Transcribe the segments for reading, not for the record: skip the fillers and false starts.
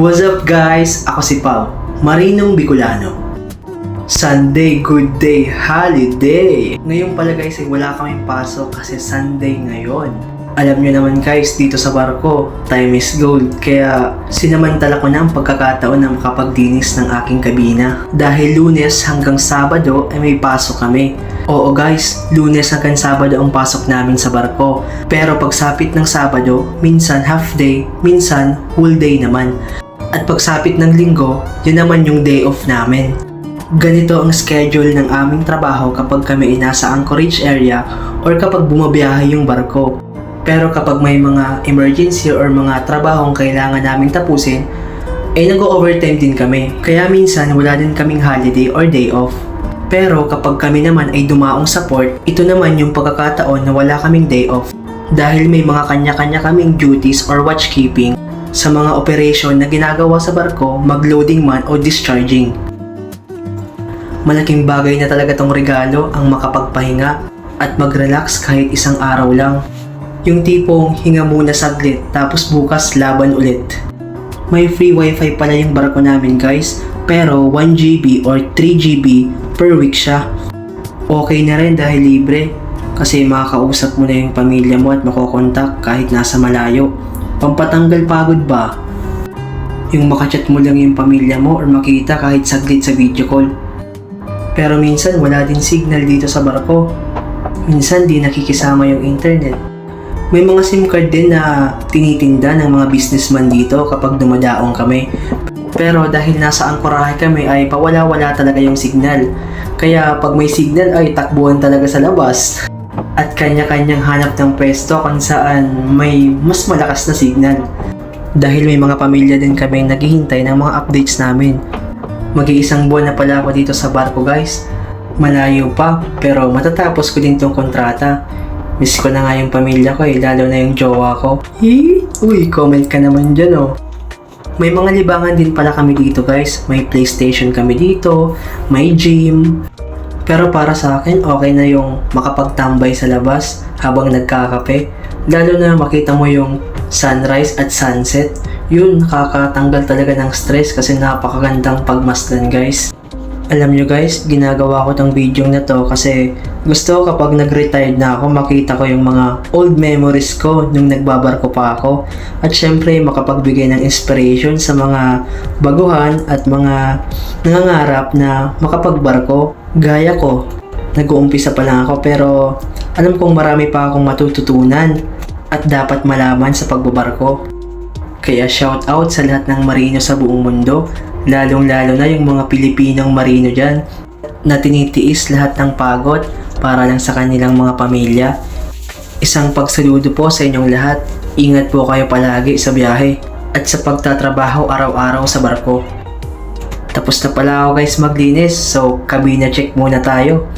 What's up guys? Ako si Pao, Marinong Bicolano. Sunday, good day, holiday! Ngayon pala guys ay wala kaming pasok kasi Sunday ngayon. Alam nyo naman guys, dito sa barko, time is gold. Kaya sinamantala ko na ang pagkakataon na makapagdinis ng aking kabina. Dahil Lunes hanggang Sabado ay may pasok kami. Oo guys, Lunes hanggang Sabado ang pasok namin sa barko. Pero pagsapit ng Sabado, minsan half day, minsan whole day naman. At pagsapit ng Linggo, yun naman yung day off namin. Ganito ang schedule ng aming trabaho kapag kami ay nasa Anchorage area or kapag bumabiyahe yung barko. Pero kapag may mga emergency or mga trabahong kailangan naming tapusin, ay nag-overtime din kami. Kaya minsan wala din kaming holiday or day off. Pero kapag kami naman ay dumaong sa port, ito naman yung pagkakataon na wala kaming day off. Dahil may mga kanya-kanya kaming duties or watchkeeping sa mga operation na ginagawa sa barko, mag-loading man o discharging. Malaking bagay na talaga tong regalo ang makapagpahinga at mag-relax kahit isang araw lang. Yung tipong hinga muna saglit tapos bukas laban ulit. May free wifi pala yung barko namin guys, pero 1GB or 3GB per week siya. Okay na rin dahil libre kasi makakausap mo na yung pamilya mo at makokontak kahit nasa malayo. Pampatanggal pagod ba? Yung makachat mo lang yung pamilya mo or makita kahit saglit sa video call. Pero minsan wala din signal dito sa barko. Minsan di nakikisama yung internet. May mga SIM card din na tinitinda ng mga businessman dito kapag dumadaong kami. Pero dahil nasa angkorahe kami ay pawala-wala talaga yung signal. Kaya pag may signal ay takbuhan talaga sa labas. At kanya-kanyang hanap ng pwesto kung saan may mas malakas na signal. Dahil may mga pamilya din kami naghihintay ng mga updates namin. Mag-iisang buwan na pala ako dito sa barko guys. Malayo pa pero matatapos ko din tong kontrata. Miss ko na nga yung pamilya ko lalo na yung jowa ko. Uy, comment ka naman dyan oh. May mga libangan din pala kami dito guys. May PlayStation kami dito, may gym. Pero para sa akin, okay na yung makapagtambay sa labas habang nagkakape. Lalo na makita mo yung sunrise at sunset. Yun, nakakatanggal talaga ng stress kasi napakagandang pagmasdan guys. Alam nyo guys, ginagawa ko tong video na to kasi gusto ko kapag nag-retired na ako, makita ko yung mga old memories ko nung nagbabarko pa ako. At syempre, makapagbigay ng inspiration sa mga baguhan at mga nangangarap na makapagbarko. Gaya ko, nag-uumpisa pa lang ako pero alam kong marami pa akong matututunan at dapat malaman sa pagbabarko. Kaya shout out sa lahat ng marino sa buong mundo, lalong-lalo na yung mga Pilipinong marino dyan na tinitiis lahat ng pagod para lang sa kanilang mga pamilya. Isang pagsaludo po sa inyong lahat. Ingat po kayo palagi sa biyahe at sa pagtatrabaho araw-araw sa barko. Tapos na pala ako guys maglinis, so kabina check muna tayo.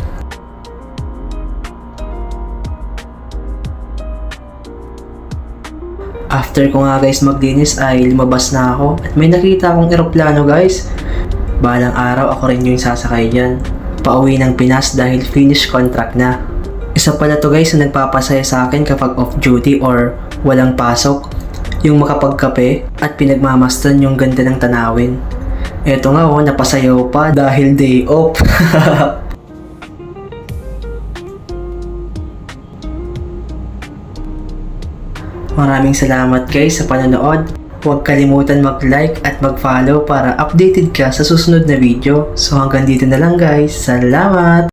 After ko nga guys maglinis ay lumabas na ako at may nakita akong eroplano guys. Balang araw ako rin yung sasakay dyan. Pauwi ng Pinas dahil finish contract na. Isa pala to guys na nagpapasaya sa akin kapag off duty or walang pasok. Yung makapagkape at pinagmamasdan yung ganda ng tanawin. Eto nga napasayaw pa dahil day off. Maraming salamat guys sa panonood. Huwag kalimutan mag-like at mag-follow para updated ka sa susunod na video. So hanggang dito na lang guys. Salamat!